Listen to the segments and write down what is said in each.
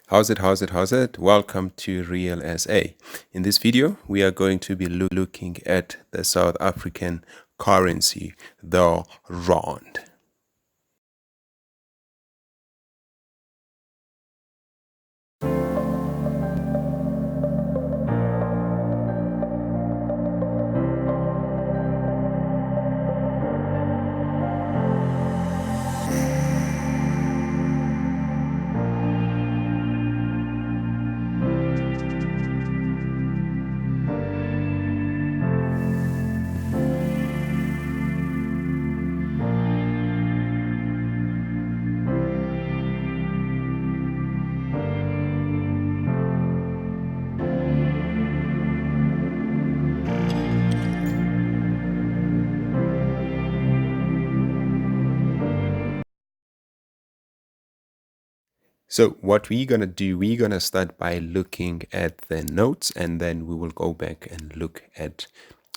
How's it? Welcome to Real SA. In this video, we are going to be looking at the South African currency, the rand. So what we're going to do, we're going to start by looking at the notes, and then we will go back and look at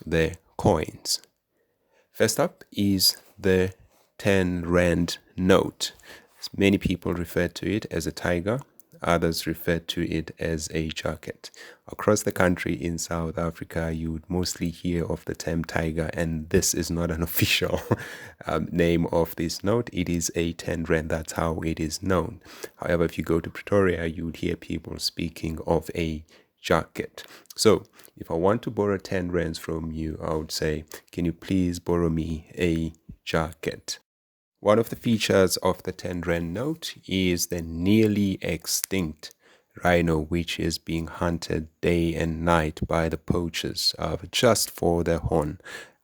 the coins. First up is the 10 Rand note. Many people refer to it as a tiger, others refer to it as a jacket. Across the country in South Africa, you would mostly hear of the term tiger, and this is not an official name of this note. It is a 10 Rand, that's how it is known. However, if you go to Pretoria, you would hear people speaking of a jacket. So if I want to borrow 10 rands from you, I would say, can you please borrow me a jacket? One of the features of the 10 rand note is the nearly extinct rhino, which is being hunted day and night by the poachers just for the horn.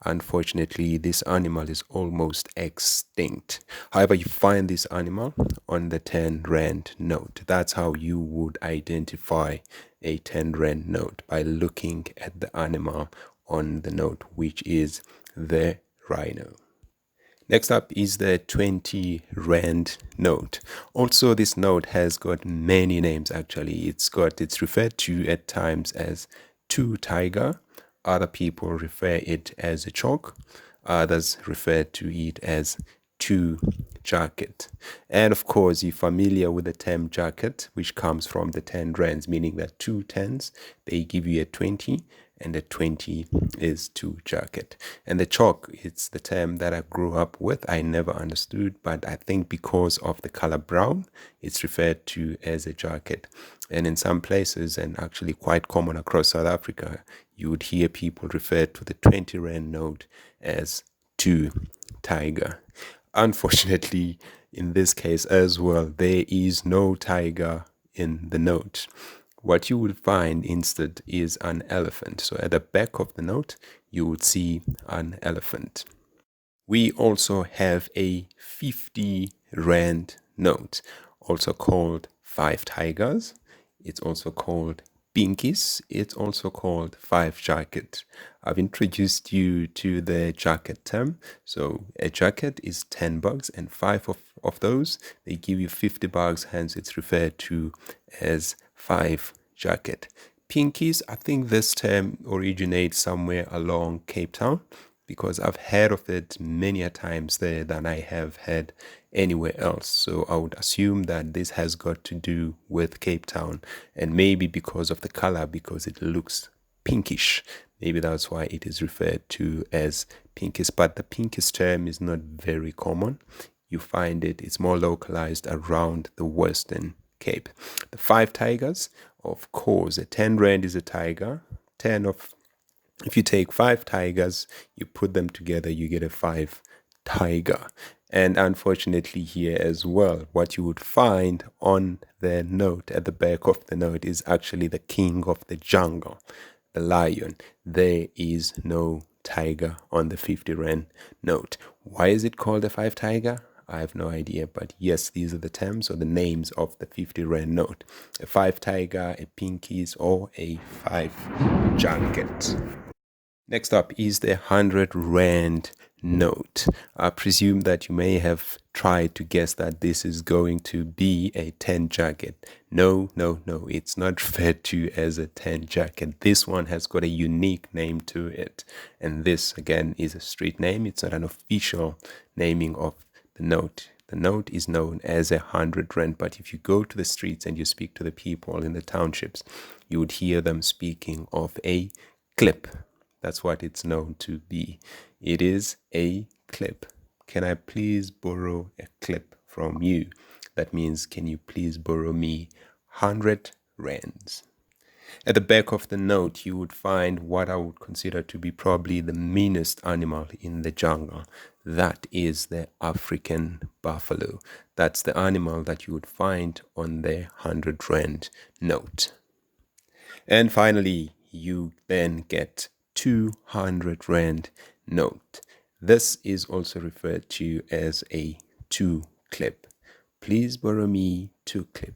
Unfortunately, this animal is almost extinct. However, you find this animal on the 10 rand note. That's how you would identify a 10 rand note, by looking at the animal on the note, which is the rhino. Next up is the 20 Rand note. Also, this note has got many names actually. It's referred to at times as 2 tiger. Other people refer it as a chalk. Others refer to it as 2 jacket. And of course, you're familiar with the term jacket, which comes from the 10 rands, meaning that 2 tens, they give you a 20, and the 20 is 2 jacket. And the chalk, it's the term that I grew up with. I never understood, but I think because of the color brown, it's referred to as a jacket. And in some places, and actually quite common across South Africa, you would hear people refer to the 20 rand note as 2 tiger. Unfortunately, in this case as well, there is no tiger in the note. What you would find instead is an elephant. So at the back of the note, you would see an elephant. We also have a 50 Rand note, also called 5 tigers. It's also called pinkies. It's also called 5 jacket. I've introduced you to the jacket term. So a jacket is 10 bucks, and 5 of those, they give you 50 bucks, hence it's referred to as 5 jacket. Pinkies, I think this term originates somewhere along Cape Town, because I've heard of it many a times there than I have heard anywhere else. So I would assume that this has got to do with Cape Town, and maybe because of the color, because it looks pinkish. Maybe that's why it is referred to as pinkish. But the pinkish term is not very common. You find it's more localized around the Western Cape. The 5 tigers, of course, a 10 rand is a tiger. If you take 5 tigers, you put them together, you get a 5 tiger. And unfortunately here as well, what you would find on the note, at the back of the note, is actually the king of the jungle, the lion. There is no tiger on the 50 rand note. Why is it called a 5 tiger? I have no idea, but yes, these are the terms or the names of the 50 rand note. A 5 tiger, a pinkies, or a 5 jacket. Next up is the 100 Rand note. I presume that you may have tried to guess that this is going to be a 10 jacket. No, it's not referred to as a 10 jacket. This one has got a unique name to it. And this, again, is a street name. It's not an official naming of the note. the note is known as 100 rand. But if you go to the streets and you speak to the people in the townships, you would hear them speaking of a clip. That's what it's known to be. It is a clip. Can I please borrow a clip from you? That means, can you please borrow me 100 rands? At the back of the note, you would find what I would consider to be probably the meanest animal in the jungle. That is the African buffalo. That's the animal that you would find on the 100 rand note. And finally, you then get 200 rand note. This is also referred to as a 2 clip. Please borrow me 2 clip.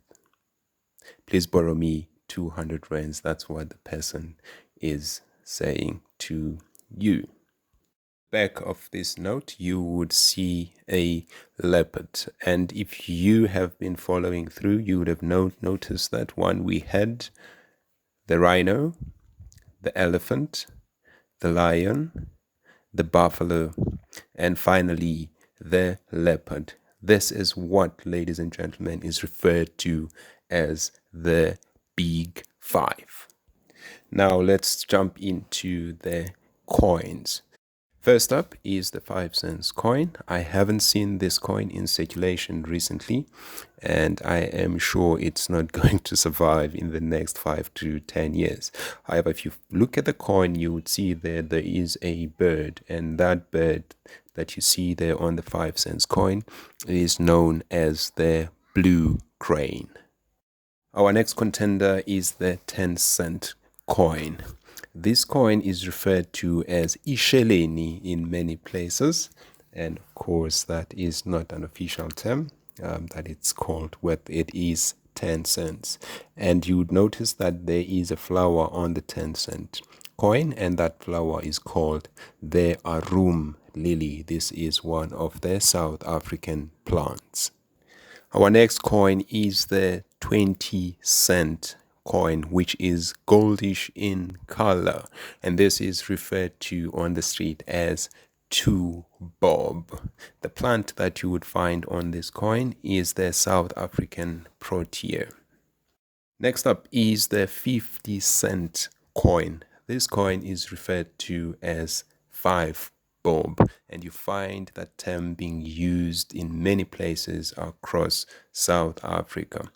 Please borrow me 200 rands. That's what the person is saying to you. Back of this note, you would see a leopard. And if you have been following through, you would have noticed that one we had the rhino, the elephant, the lion, the buffalo, and finally the leopard. This is what, ladies and gentlemen, is referred to as the Big Five. Now let's jump into the coins. First up is the 5 cents coin. I haven't seen this coin in circulation recently, and I am sure it's not going to survive in the next 5 to 10 years. However, if you look at the coin, you would see there is a bird, and that bird that you see there on the 5 cents coin is known as the blue crane. Our next contender is the 10 cent coin. This coin is referred to as Isheleni in many places, and of course that is not an official term that it's called, what it is 10 cents. And you would notice that there is a flower on the 10 cent coin, and that flower is called the Arum lily. This is one of the South African plants. Our next coin is the 20 cent coin, which is goldish in color, and this is referred to on the street as 2 bob. The plant that you would find on this coin is the South African protea. Next up is the 50 cent coin. This coin is referred to as 5 bob, and you find that term being used in many places across South Africa.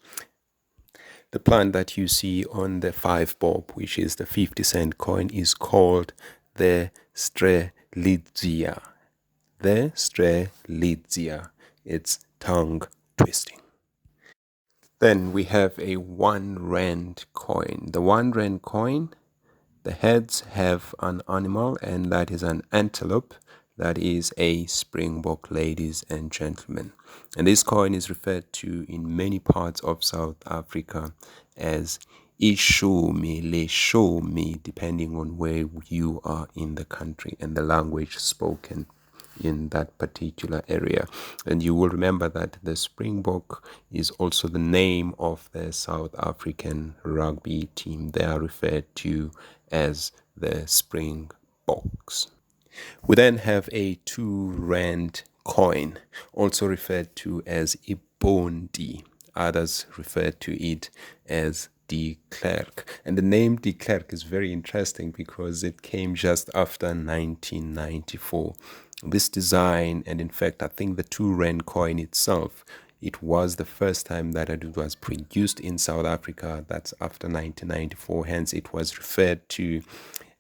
The plant that you see on the 5 bob, which is the 50 cent coin, is called the Strelitzia. The Strelitzia. It's tongue twisting. Then we have a 1 rand coin. The 1 rand coin, the heads have an animal, and that is an antelope. That is a springbok, ladies and gentlemen. And this coin is referred to in many parts of South Africa as Ishumi, Leshumi, depending on where you are in the country and the language spoken in that particular area. And you will remember that the Springbok is also the name of the South African rugby team. They are referred to as the Springboks. We then have a 2 rand coin, also referred to as Ibondi. Others refer to it as de Klerk. And the name de Klerk is very interesting because it came just after 1994. This design, and in fact, I think the 2 rand coin itself, it was the first time that it was produced in South Africa. That's after 1994. Hence, it was referred to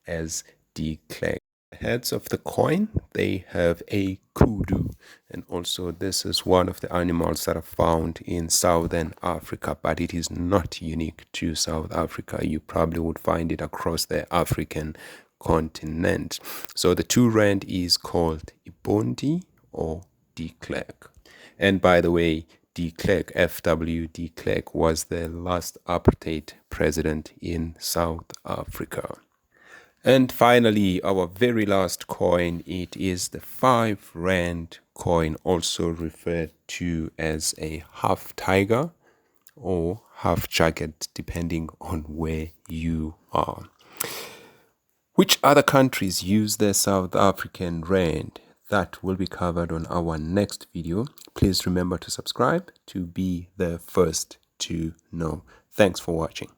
as de Klerk. The heads of the coin, they have a kudu, and also this is one of the animals that are found in Southern Africa, but it is not unique to South Africa. You probably would find it across the African continent. So the 2 rand is called Ibondi or de Klerk. And by the way, de Klerk, F.W. de Klerk, was the last apartheid president in South Africa. And finally, our very last coin, it is the 5 rand coin, also referred to as a half tiger or half jacket, depending on where you are. Which other countries use the South African rand? that will be covered on our next video. Please remember to subscribe to be the first to know. Thanks for watching.